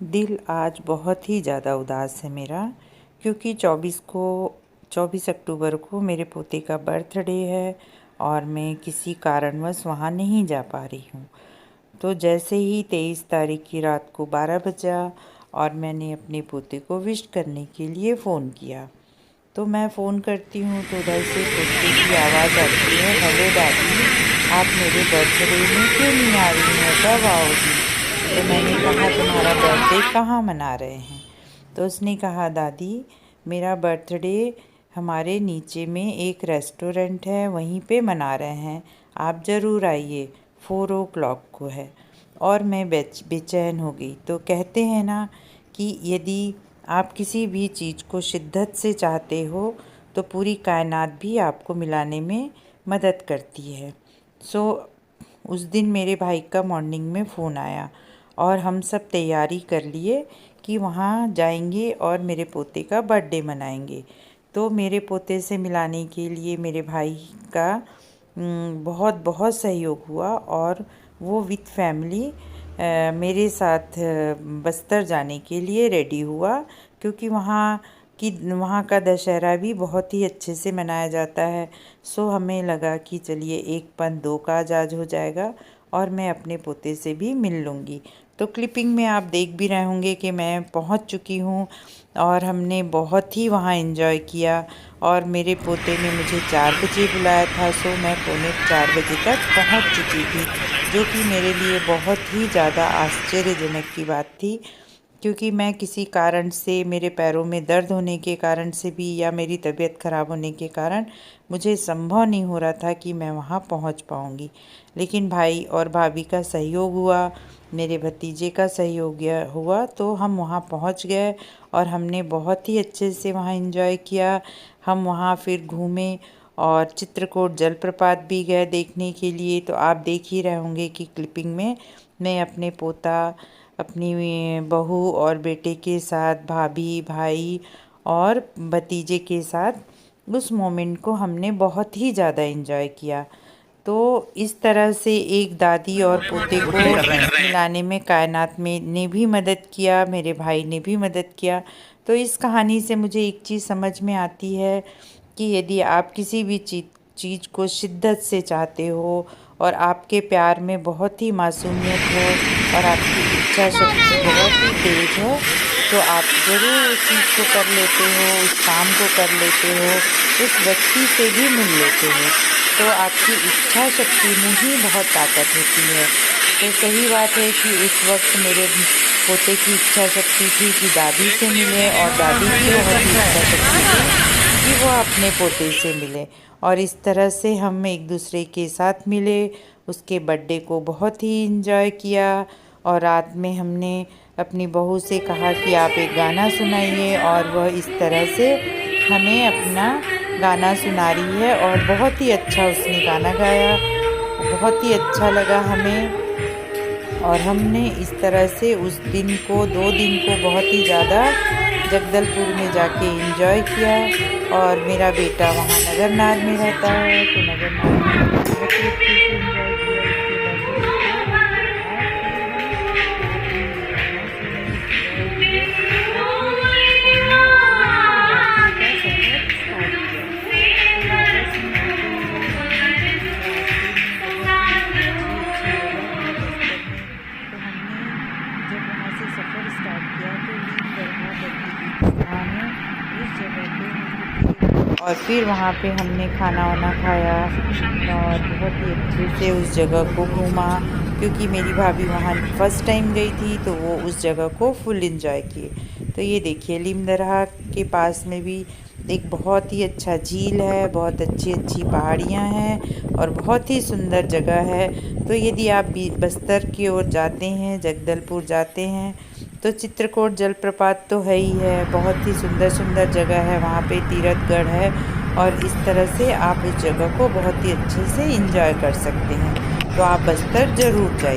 दिल आज बहुत ही ज़्यादा उदास है मेरा, क्योंकि 24 अक्टूबर को मेरे पोते का बर्थडे है और मैं किसी कारणवश वहाँ नहीं जा पा रही हूँ। तो जैसे ही 23 तारीख की रात को 12 बजा और मैंने अपने पोते को विश करने के लिए फ़ोन किया, तो मैं फ़ोन करती हूँ तो उधर से पोते की आवाज़ आती है, हेलो दादी, आप मेरे बर्थडे में क्यों नहीं आ रही हैं, कब आओगी? तो मैंने कहा तुम्हारा बर्थडे कहाँ मना रहे हैं? तो उसने कहा दादी, मेरा बर्थडे हमारे नीचे में एक रेस्टोरेंट है, वहीं पे मना रहे हैं, आप ज़रूर आइए, 4 o'clock को है। और मैं बेचैन हो गई। तो कहते हैं ना कि यदि आप किसी भी चीज़ को शिद्दत से चाहते हो तो पूरी कायनात भी आपको मिलाने में मदद करती है। उस दिन मेरे भाई का मॉर्निंग में फ़ोन आया और हम सब तैयारी कर लिए कि वहाँ जाएंगे और मेरे पोते का बर्थडे मनाएंगे। तो मेरे पोते से मिलाने के लिए मेरे भाई का बहुत बहुत सहयोग हुआ और वो विथ फैमिली मेरे साथ बस्तर जाने के लिए रेडी हुआ, क्योंकि वहाँ का दशहरा भी बहुत ही अच्छे से मनाया जाता है। हमें लगा कि चलिए एक पंथ दो काज आज हो जाएगा और मैं अपने पोते से भी मिल लूँगी। तो क्लिपिंग में आप देख भी रहे होंगे कि मैं पहुंच चुकी हूं और हमने बहुत ही वहां एंजॉय किया। और मेरे पोते ने मुझे 4 बजे बुलाया था, मैं 3:45 बजे तक पहुंच चुकी थी, जो कि मेरे लिए बहुत ही ज़्यादा आश्चर्यजनक की बात थी, क्योंकि मैं किसी कारण से, मेरे पैरों में दर्द होने के कारण से भी या मेरी तबीयत ख़राब होने के कारण मुझे संभव नहीं हो रहा था कि मैं वहाँ पहुँच पाऊँगी। लेकिन भाई और भाभी का सहयोग हुआ, मेरे भतीजे का सहयोग हुआ, तो हम वहाँ पहुँच गए और हमने बहुत ही अच्छे से वहाँ एंजॉय किया। हम वहाँ फिर घूमे और चित्रकूट जलप्रपात भी गए देखने के लिए। तो आप देख ही रहे होंगे कि क्लिपिंग में मैं अपने पोता, अपनी बहू और बेटे के साथ, भाभी, भाई और भतीजे के साथ उस मोमेंट को हमने बहुत ही ज़्यादा एंजॉय किया। तो इस तरह से एक दादी और पोते को मिलाने में कायनात में ने भी मदद किया, मेरे भाई ने भी मदद किया। तो इस कहानी से मुझे एक चीज़ समझ में आती है कि यदि आप किसी भी चीज़ को शिद्दत से चाहते हो और आपके प्यार में बहुत ही मासूमियत हो और आपकी इच्छा शक्ति बहुत ही तेज़ हो, तो आप ज़रूर उस चीज़ को कर लेते हो, उस काम को कर लेते हो, उस व्यक्ति से भी मिल लेते हो। तो आपकी इच्छा शक्ति में ही बहुत ताकत होती है। तो सही बात है कि उस वक्त मेरे पोते की इच्छा शक्ति थी कि दादी से मिले और दादी की बहुत ही इच्छा शक्ति थी कि वो अपने पोते से मिले। और इस तरह से हम एक दूसरे के साथ मिले, उसके बर्थडे को बहुत ही एंजॉय किया। और रात में हमने अपनी बहू से कहा कि आप एक गाना सुनाइए, और वह इस तरह से हमें अपना गाना सुना रही है और बहुत ही अच्छा उसने गाना गाया, बहुत ही अच्छा लगा हमें। और हमने इस तरह से उस दिन को, 2 दिन को बहुत ही ज़्यादा जगदलपुर में जाके एंजॉय किया। और मेरा बेटा वहाँ नगरनार में रहता है, तो नगरनार में बहुत ही अच्छे से एंजॉय किया उसके बर्थडे को। सफ़र स्टार्ट किया तो नीम दरगाह करके एक जगह है, उस जगह पे हम रुके और फिर वहाँ पे हमने खाना वाना खाया और बहुत ही अच्छे से उस जगह को घूमा, क्योंकि मेरी भाभी वहाँ फर्स्ट टाइम गई थी तो वो उस जगह को फुल एंजॉय किए। तो ये देखिए, नीम दरगाह के पास में भी एक बहुत ही अच्छा झील है, बहुत अच्छी अच्छी पहाड़ियाँ हैं और बहुत ही सुंदर जगह है। तो यदि आप बस्तर की ओर जाते हैं, जगदलपुर जाते हैं, तो चित्रकूट जलप्रपात तो है ही है, बहुत ही सुंदर सुंदर जगह है, वहाँ पे तीरथगढ़ है और इस तरह से आप इस जगह को बहुत ही अच्छे से एंजॉय कर सकते हैं। तो आप बस्तर ज़रूर जाइए।